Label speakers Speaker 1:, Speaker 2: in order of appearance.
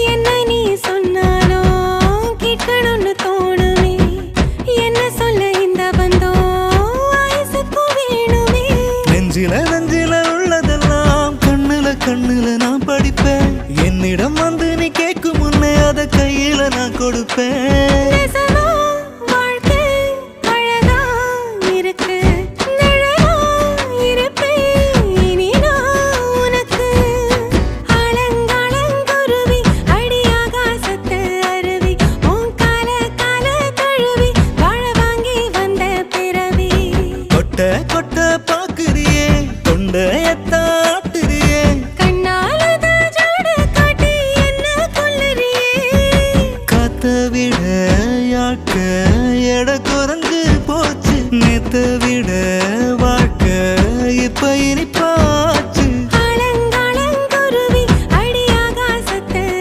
Speaker 1: என்ன நீ சொன்னாலோ கேட்கணும்னு தோணுமே என்ன சொல்ல இந்த பந்தோ ஆயுசுக்கு வேணுமே
Speaker 2: நெஞ்சில நெஞ்சில உள்ளதெல்லாம் கண்ணுல கண்ணுல நான் படிப்பேன் என்னிடம் வந்து நீ கேட்கும் முன்னே அத கையில நான் கொடுப்பேன்